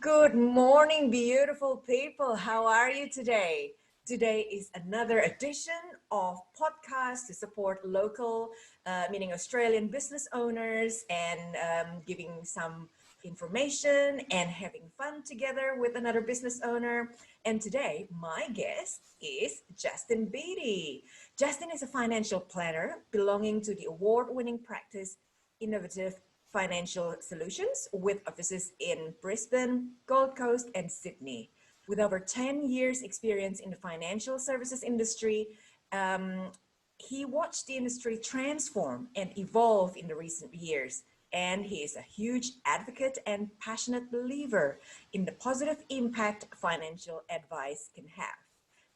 Good morning, beautiful people. How are you today? Today is another edition of podcast to support local, meaning Australian business owners and giving some information and having fun together with another business owner. And today, my guest is Justin Beatty. Justin is a financial planner belonging to the award-winning practice Innovative Financial Solutions with offices in Brisbane, Gold Coast, and Sydney. With over 10 years experience in the financial services industry, he watched the industry transform and evolve in the recent years. And he is a huge advocate and passionate believer in the positive impact financial advice can have,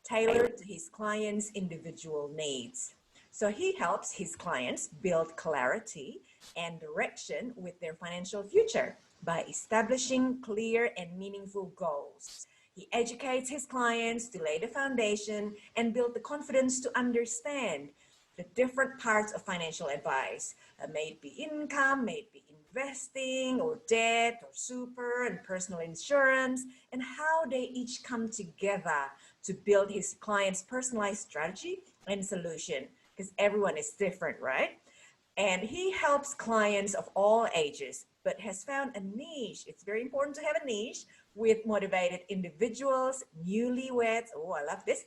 tailored to his clients' individual needs. So he helps his clients build clarity and direction with their financial future by establishing clear and meaningful goals. He educates his clients to lay the foundation and build the confidence to understand the different parts of financial advice, may it be income, may it be investing or debt or super and personal insurance, and how they each come together to build his client's personalized strategy and solution, because everyone is different, right? And he helps clients of all ages, but has found a niche. It's very important to have a niche with motivated individuals, newlyweds, oh, I love this,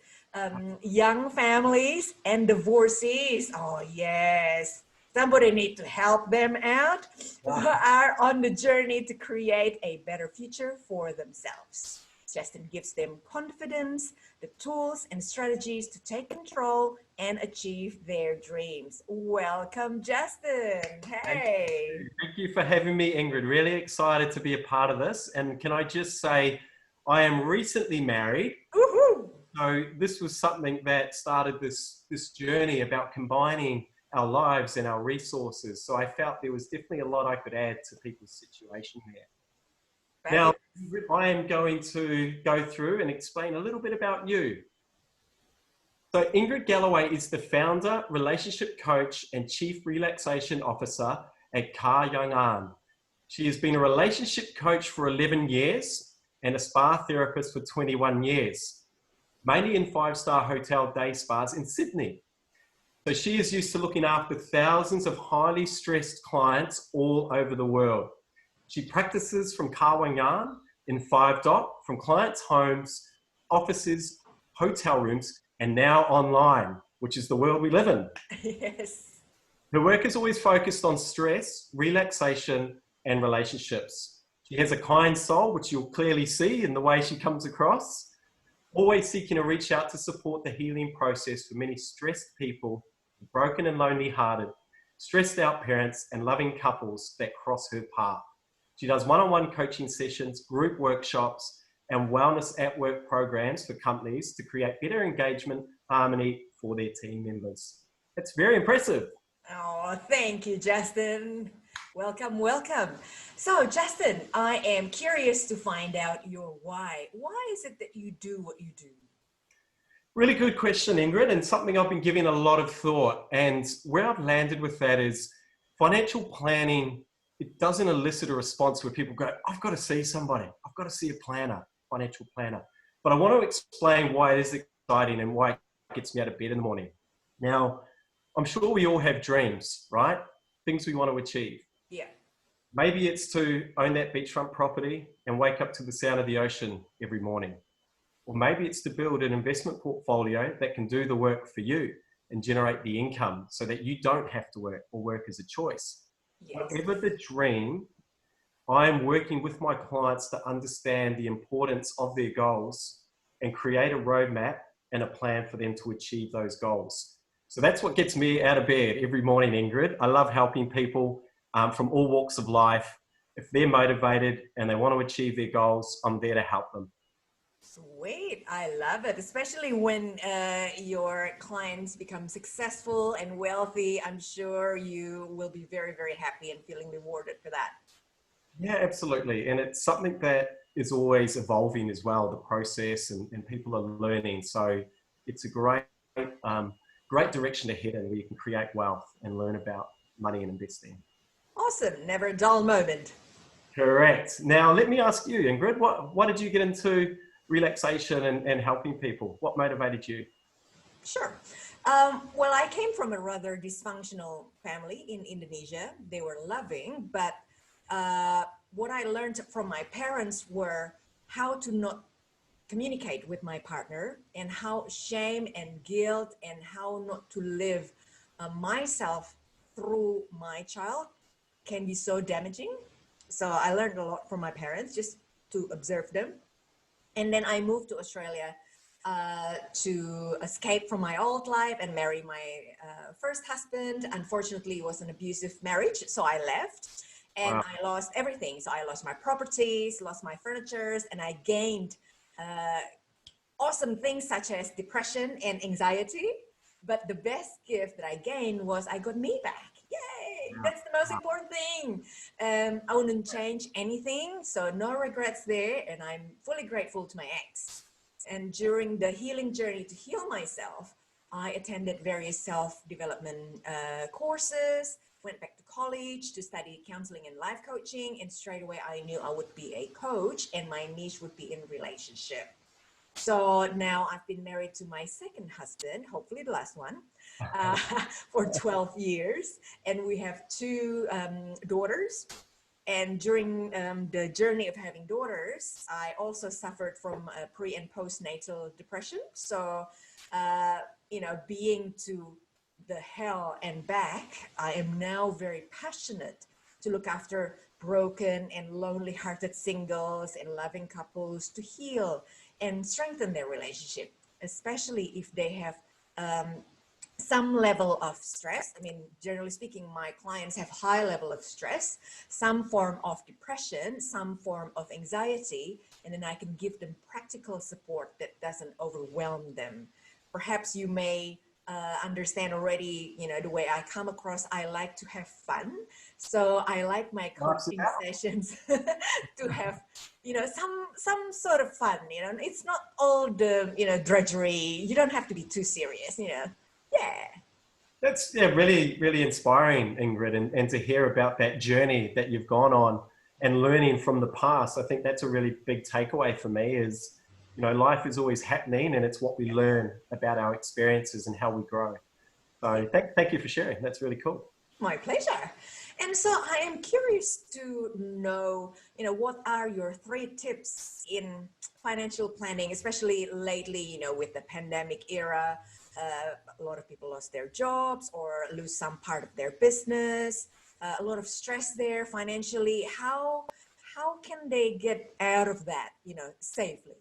young families, and divorcees. Oh, yes. Somebody need to help them out who are on the journey to create a better future for themselves. Justin gives them confidence, the tools and strategies to take control and achieve their dreams. Welcome, Justin. Hey. Thank you for having me, Ingrid. Really excited to be a part of this. And can I just say, I am recently married. Woohoo! So this was something that started this journey about combining our lives and our resources. So I felt there was definitely a lot I could add to people's situation there. Now, I am going to go through and explain a little bit about you. So Ingrid Galloway is the founder, relationship coach, and chief relaxation officer at KAHYANGAN. She has been a relationship coach for 11 years and a spa therapist for 21 years, mainly in five-star hotel day spas in Sydney. So she is used to looking after thousands of highly stressed clients all over the world. She practices from KAHYANGAN in 5 Dot, from clients' homes, offices, hotel rooms, and now online, which is the world we live in. Yes. Her work is always focused on stress, relaxation, and relationships. She has a kind soul, which you'll clearly see in the way she comes across, always seeking to reach out to support the healing process for many stressed people, broken and lonely hearted, stressed out parents, and loving couples that cross her path. She does one-on-one coaching sessions, group workshops, and wellness at work programs for companies to create better engagement, harmony for their team members. It's very impressive. Oh, thank you, Justin. Welcome, welcome. So, Justin, I am curious to find out your why. Why is it that you do what you do? Really good question, Ingrid, and something I've been giving a lot of thought. And where I've landed with that is financial planning. It doesn't elicit a response where people go, I've got to see somebody. I've got to see a planner, financial planner. But I want to explain why it is exciting and why it gets me out of bed in the morning. Now, I'm sure we all have dreams, right? Things we want to achieve. Yeah. Maybe it's to own that beachfront property and wake up to the sound of the ocean every morning. Or maybe it's to build an investment portfolio that can do the work for you and generate the income so that you don't have to work or work as a choice. Yes. Whatever the dream, I am working with my clients to understand the importance of their goals and create a roadmap and a plan for them to achieve those goals. So that's what gets me out of bed every morning, Ingrid. I love helping people from all walks of life. If they're motivated and they want to achieve their goals, I'm there to help them. Sweet. I love it, especially when your clients become successful and wealthy. I'm sure you will be very, very happy and feeling rewarded for that. Yeah, absolutely. And it's something that is always evolving as well, the process, and people are learning. So it's a great direction to head in where you can create wealth and learn about money and investing. Awesome. Never a dull moment. Correct. Now, let me ask you, Ingrid, what did you get into relaxation and helping people? What motivated you? Sure. Well, I came from a rather dysfunctional family in Indonesia. They were loving, but what I learned from my parents were how to not communicate with my partner, and how shame and guilt and how not to live myself through my child can be so damaging. So I learned a lot from my parents just to observe them. And then I moved to Australia to escape from my old life and marry my first husband. Unfortunately, it was an abusive marriage, so I left and Wow. I lost everything. So I lost my properties, lost my furnitures, and I gained awesome things such as depression and anxiety. But the best gift that I gained was I got me back. Yay! That's the most important thing. I wouldn't change anything, so no regrets there. And I'm fully grateful to my ex. And during the healing journey to heal myself, I attended various self-development courses, went back to college to study counseling and life coaching. And straight away, I knew I would be a coach and my niche would be in relationship. So now I've been married to my second husband, hopefully the last one, for 12 years. And we have two daughters. And during the journey of having daughters, I also suffered from pre and postnatal depression. So, being to the hell and back, I am now very passionate to look after broken and lonely hearted singles and loving couples to heal and strengthen their relationship, especially if they have some level of stress. I mean, generally speaking, my clients have high level of stress, some form of depression, some form of anxiety, and then I can give them practical support that doesn't overwhelm them. Perhaps you may understand already, the way I come across. I like to have fun. So I like my coaching sessions to have, some sort of fun, it's not all the, drudgery. You don't have to be too serious, Yeah. That's really, really inspiring, Ingrid, and to hear about that journey that you've gone on and learning from the past. I think that's a really big takeaway for me is, life is always happening and it's what we learn about our experiences and how we grow. So thank you for sharing. That's really cool. My pleasure. And so I am curious to know, what are your 3 tips in financial planning, especially lately, with the pandemic era. A lot of people lost their jobs or lose some part of their business. A lot of stress there financially. How can they get out of that, safely?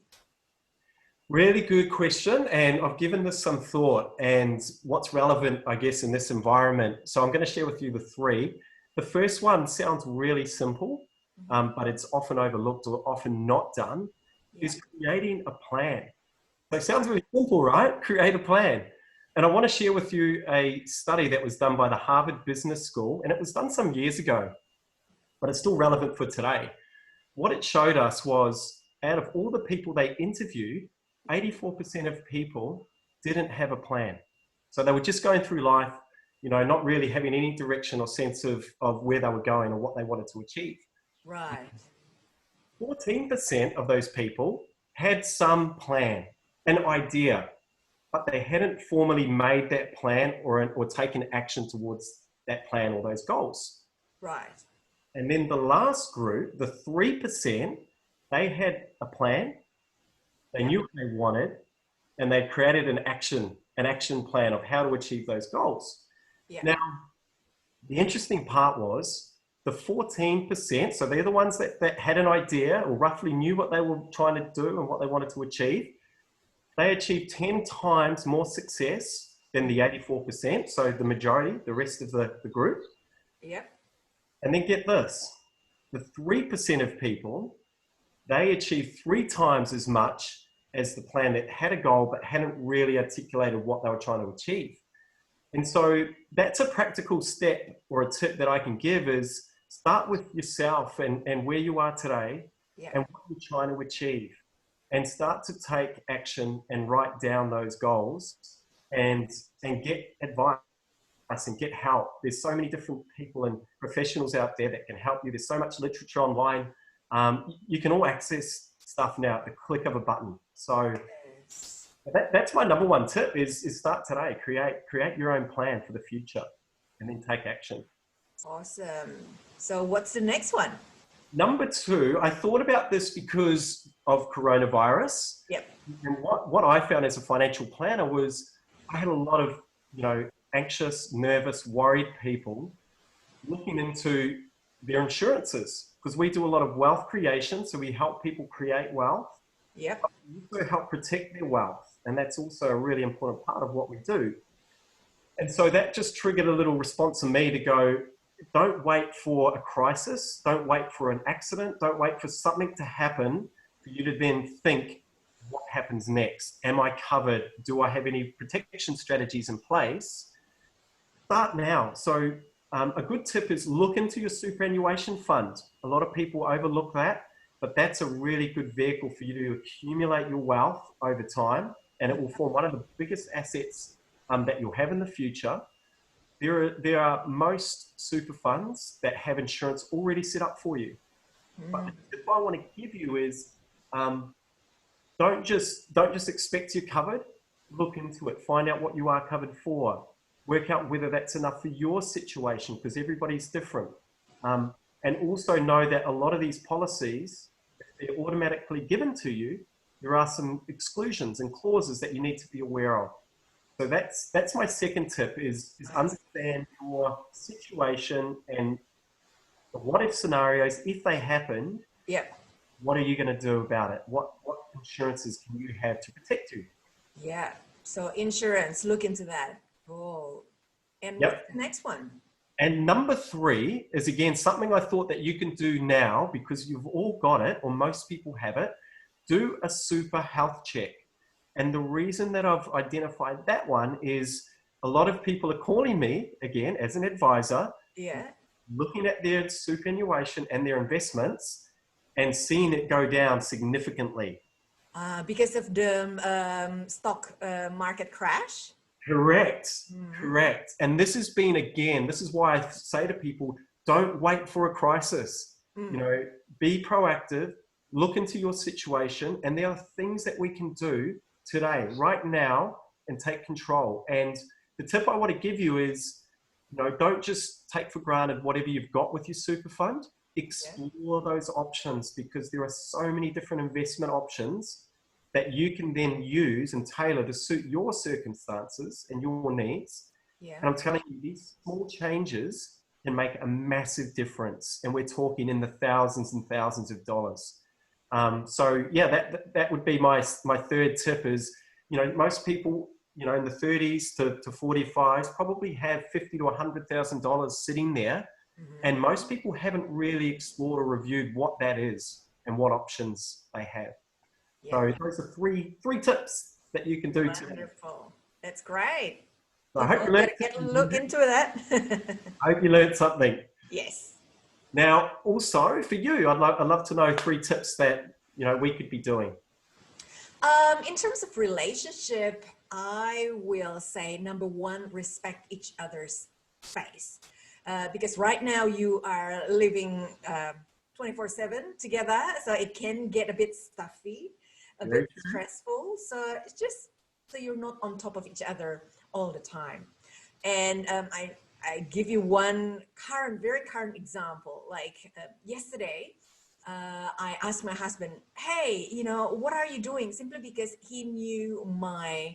Really good question. And I've given this some thought and what's relevant, I guess, in this environment. So I'm going to share with you the 3. The first one sounds really simple, but it's often overlooked or often not done, is creating a plan. So it sounds really simple, right? Create a plan. And I want to share with you a study that was done by the Harvard Business School, and it was done some years ago, but it's still relevant for today. What it showed us was out of all the people they interviewed, 84% of people didn't have a plan. So they were just going through life, not really having any direction or sense of where they were going or what they wanted to achieve. Right. 14% of those people had some plan, an idea, but they hadn't formally made that plan or taken action towards that plan or those goals. Right. And then the last group, the 3%, they had a plan, they knew what they wanted, and they created an action plan of how to achieve those goals. Yeah. Now, the interesting part was the 14%, so they're the ones that had an idea or roughly knew what they were trying to do and what they wanted to achieve. They achieved 10 times more success than the 84%, so the majority, the rest of the group. Yep. And then get this, the 3% of people, they achieved 3 times as much as the plan that had a goal but hadn't really articulated what they were trying to achieve. And so that's a practical step or a tip that I can give is start with yourself and where you are today and what you're trying to achieve. And start to take action and write down those goals and get advice us and get help. There's so many different people and professionals out there that can help you. There's so much literature online. You can all access stuff now at the click of a button. So that's my number one tip is start today. Create your own plan for the future and then take action. Awesome. So what's the next one? Number two, I thought about this because of coronavirus. Yep. And what I found as a financial planner was I had a lot of, anxious, nervous, worried people looking into their insurances, because we do a lot of wealth creation. So we help people create wealth. Yep. But we also help protect their wealth. And that's also a really important part of what we do. And so that just triggered a little response in me to go, don't wait for a crisis. Don't wait for an accident. Don't wait for something to happen for you to then think, what happens next? Am I covered? Do I have any protection strategies in place? Start now. So a good tip is look into your superannuation fund. A lot of people overlook that, but that's a really good vehicle for you to accumulate your wealth over time, and it will form one of the biggest assets that you'll have in the future. There are most super funds that have insurance already set up for you. But the tip I want to give you is don't just expect you're covered. Look into it. Find out what you are covered for. Work out whether that's enough for your situation, because everybody's different. And also know that a lot of these policies, if they're automatically given to you, there are some exclusions and clauses that you need to be aware of. So that's my second tip is understand your situation and the what if scenarios. If they happen, what are you going to do about it? What insurances can you have to protect you? Yeah. So insurance, look into that. Oh. And what's the next one? And number three is, again, something I thought that you can do now because you've all got it, or most people have it. Do a super health check. And the reason that I've identified that one is a lot of people are calling me, again, as an advisor, looking at their superannuation and their investments and seeing it go down significantly. Because of the stock market crash? Correct. Correct. And this has been, again, this is why I say to people, don't wait for a crisis. Be proactive, look into your situation, and there are things that we can do today, right now, and take control. And the tip I want to give you is, don't just take for granted whatever you've got with your super fund. Explore those options, because there are so many different investment options that you can then use and tailor to suit your circumstances and your needs. And I'm telling you, these small changes can make a massive difference. And we're talking in the thousands and thousands of dollars. So yeah, that would be my third tip is, most people, in the 30s to 45s probably have $50,000 to $100,000 sitting there. And most people haven't really explored or reviewed what that is and what options they have. So those are three tips that you can do. Wonderful. That's great. So I hope you learned. Look into that. I hope you learned something. Yes. Now, also for you, I'd love to know 3 tips that we could be doing. In terms of relationship, I will say number 1, respect each other's space. Because right now you are living 24/7 together, so it can get a bit stuffy, a bit stressful. So it's just so you're not on top of each other all the time. And I give you one very current example. Like yesterday, I asked my husband, hey, what are you doing? Simply because he knew my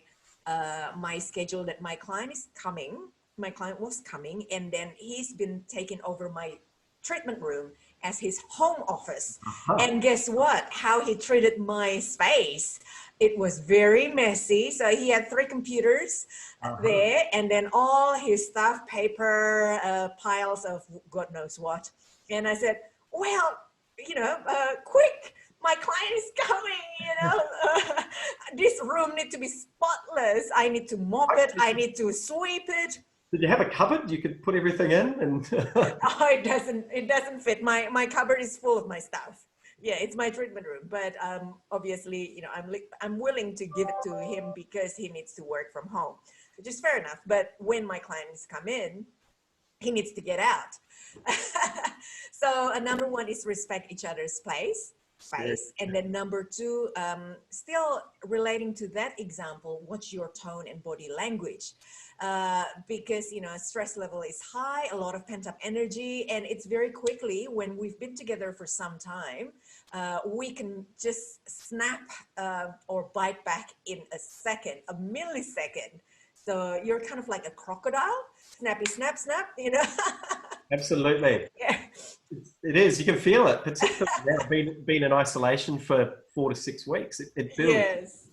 schedule that my client is coming. My client was coming, and then he's been taking over my treatment room as his home office. And guess what? How he treated my space. It was very messy. So he had 3 computers there, and then all his stuff, paper, piles of God knows what. And I said, well, quick, my client is coming, this room needs to be spotless. I need to mop it. I need to sweep it. Did you have a cupboard you could put everything in? And Oh, it doesn't fit. My cupboard is full of my stuff. Yeah, it's my treatment room. But obviously, I'm willing to give it to him because he needs to work from home. which is fair enough. But when my clients come in, he needs to get out. So number one is respect each other's space. And then number two, still relating to that example, what's your tone and body language? Because, you know, stress level is high, a lot of pent up energy, and it's very quickly when we've been together for some time, we can just snap or bite back in a second, a millisecond. So you're kind of like a crocodile, snappy, snap, snap, you know? Absolutely. Yeah. It is. You can feel it, particularly now, being in isolation for 4 to 6 weeks. It builds. Yes.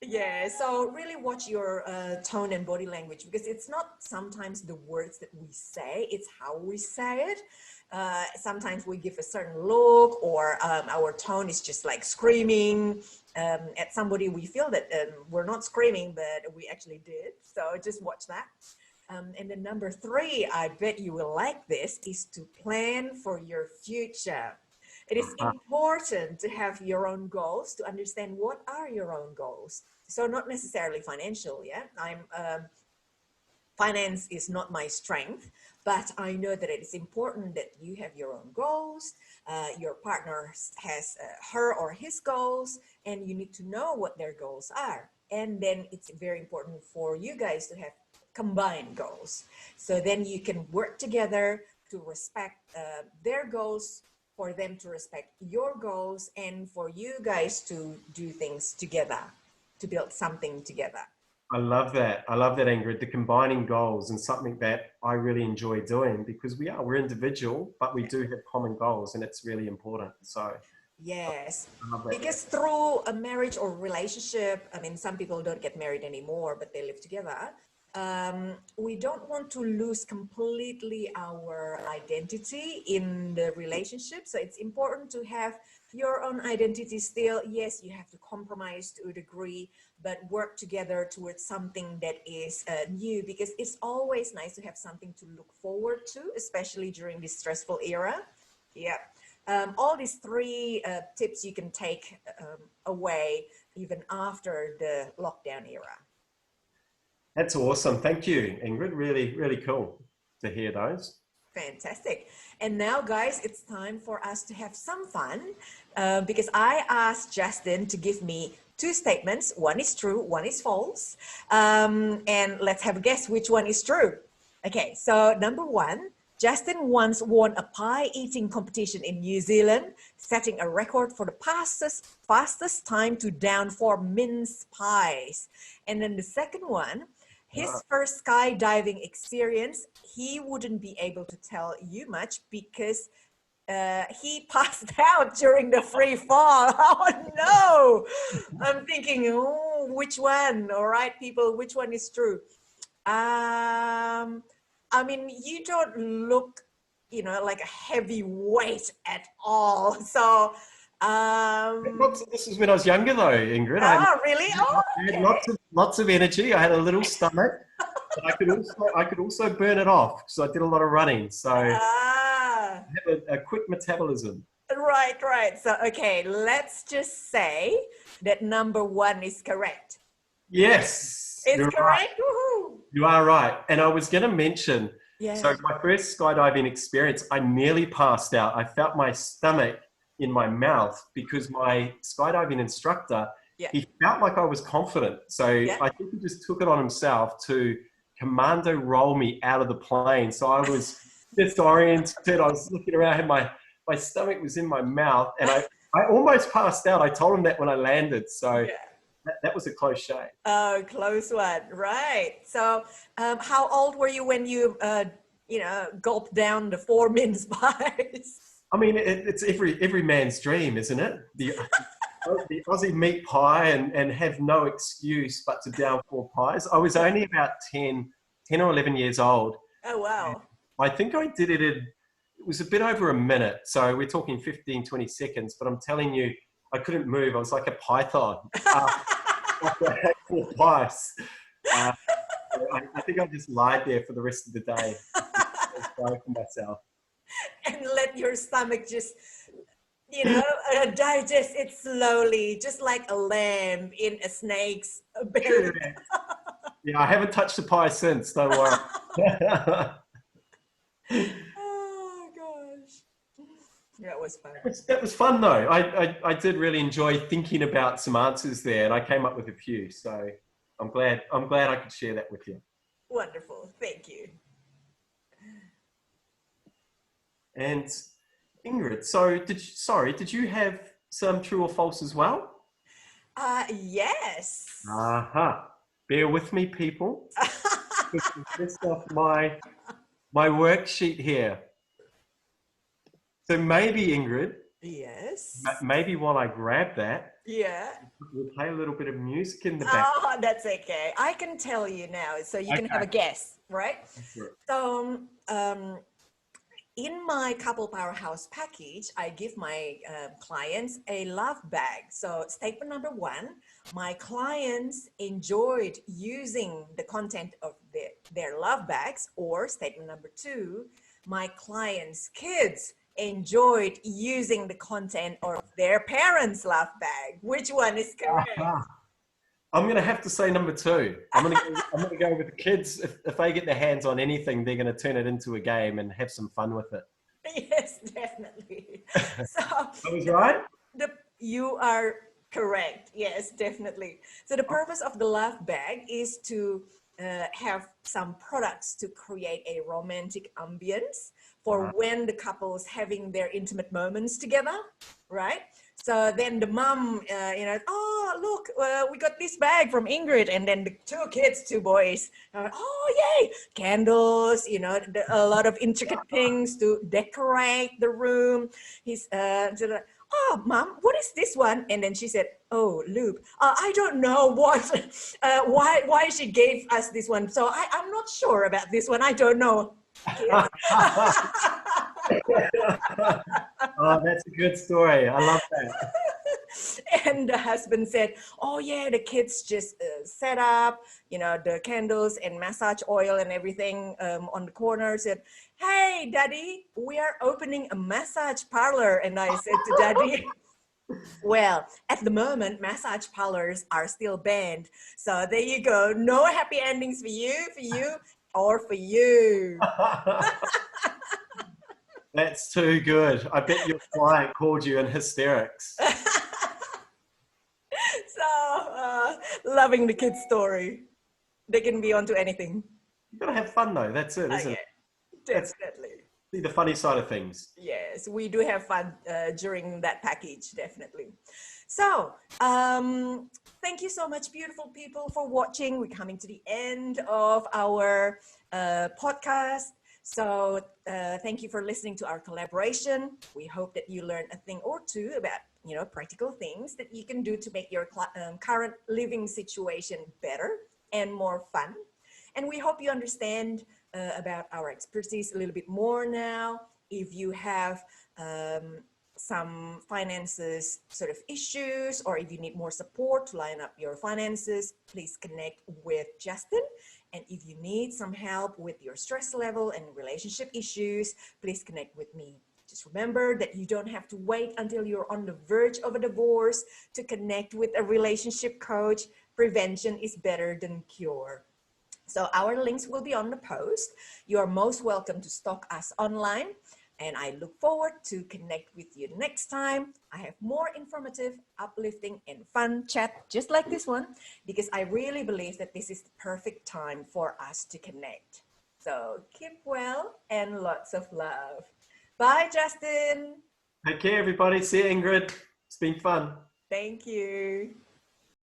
Yeah. So really watch your tone and body language, because it's not sometimes the words that we say, it's how we say it. Sometimes we give a certain look, or our tone is just like screaming at somebody. We feel that we're not screaming, but we actually did. So just watch that. And then number three, I bet you will like this, is to plan for your future. It is important to have your own goals, to understand what are your own goals. So not necessarily financial, yeah. Finance is not my strength, but I know that it is important that you have your own goals. Your partner has her or his goals, and you need to know what their goals are. And then it's very important for you guys to have combined goals. So then you can work together to respect their goals, for them to respect your goals, and for you guys to do things together, to build something together. I love that. I love that, Ingrid. The combining goals, and something that I really enjoy doing, because we're individual, but we do have common goals, and it's really important. So yes, I love that. because through a marriage or relationship, I mean, some people don't get married anymore, but they live together. We don't want to lose completely our identity in the relationship. So it's important to have your own identity still. Yes, you have to compromise to a degree, but work together towards something that is new, because it's always nice to have something to look forward to, especially during this stressful era. Yeah. All these three tips you can take away even after the lockdown era. That's awesome. Thank you, Ingrid. Really, really cool to hear those. Fantastic. And now, guys, it's time for us to have some fun, because I asked Justin to give me two statements. One is true, one is false. And let's have a guess which one is true. Okay, so number one, Justin once won a pie eating competition in New Zealand, setting a record for the fastest time to down 4 mince pies. And then the second one, his first skydiving experience, he wouldn't be able to tell you much because he passed out during the free fall. Oh no! I'm thinking, oh, which one? All right, people, which one is true? I mean, you don't look, you know, like a heavy weight at all. So, This is when I was younger, though, Ingrid. oh, really? Oh, I had okay. lots of energy. I had a little stomach, but I could also burn it off because I did a lot of running. So I have a quick metabolism. Right. So, okay, let's just say that number one is correct. Yes, It's you're correct. right. Woohoo. You are right. And I was going to mention, Yeah. so my first skydiving experience, I nearly passed out. I felt my stomach in my mouth because my skydiving instructor, he felt like I was confident. So I think he just took it on himself to commando roll me out of the plane. So I was disoriented. I was looking around, my stomach was in my mouth, and I almost passed out. I told him that when I landed. So that was a close shave. Oh, close one. Right. So how old were you when you, gulped down the 4 mince pies? I mean, it's every man's dream, isn't it? The Aussie meat pie and have no excuse but to down 4 pies. I was only about 10 or 11 years old. Oh, wow. I think I did it it was a bit over a minute. So we're talking 15, 20 seconds, but I'm telling you, I couldn't move. I was like a python after I had 4 pies. I think I just lied there for the rest of the day. I was sorry for myself. And let your stomach just, digest it slowly, just like a lamb in a snake's belly. Yeah, I haven't touched the pie since, don't worry. Oh gosh. That was fun. That was fun though. I did really enjoy thinking about some answers there, and I came up with a few. So I'm glad I could share that with you. Wonderful. Thank you. And Ingrid, so did you have some true or false as well? Yes. Aha. Bear with me, people. Just off my worksheet here. So maybe Ingrid, Yes. maybe while I grab that, Yeah. we'll play a little bit of music in the back. Oh, that's okay. I can tell you now, so you can have a guess, right? So, in my couple powerhouse package, I give my clients a love bag. So statement number one, my clients enjoyed using the content of their love bags. Or statement number two, my clients' kids enjoyed using the content of their parents' love bag. Which one is correct? I'm going to have to say number two. I'm going to go with the kids. If they get their hands on anything, they're going to turn it into a game and have some fun with it. Yes, definitely. So I was right? You are correct. Yes, definitely. So the purpose of the love bag is to have some products to create a romantic ambience for when the couple's having their intimate moments together, right? So then the mom, oh, look, we got this bag from Ingrid. And then the two kids, two boys, oh, yay, candles, a lot of intricate things to decorate the room. Oh, mom, what is this one? And then she said, oh, lube. I don't know why she gave us this one. So I'm not sure about this one. I don't know. Oh, that's a good story. I love that. And the husband said, oh yeah, the kids just set up, the candles and massage oil and everything on the corner. Said, hey, daddy, we are opening a massage parlor. And I said to daddy, well, at the moment, massage parlors are still banned. So there you go. No happy endings for you, or for you. That's too good. I bet your client called you in hysterics. So, loving the kids' story. They can be onto anything. You've got to have fun though. That's it, isn't it? Definitely. See the funny side of things. Yes, we do have fun during that package, definitely. So, thank you so much, beautiful people, for watching. We're coming to the end of our podcast. So, thank you for listening to our collaboration. We hope that you learned a thing or two about, practical things that you can do to make your current living situation better and more fun. And we hope you understand about our expertise a little bit more now. If you have some finances sort of issues, or if you need more support to line up your finances, please connect with Justin. And if you need some help with your stress level and relationship issues, please connect with me. Just remember that you don't have to wait until you're on the verge of a divorce to connect with a relationship coach. Prevention is better than cure. So our links will be on the post. You are most welcome to stalk us online. And I look forward to connect with you next time. I have more informative, uplifting, and fun chat just like this one, because I really believe that this is the perfect time for us to connect. So keep well and lots of love. Bye, Justin. Take care, everybody. See you, Ingrid. It's been fun. Thank you.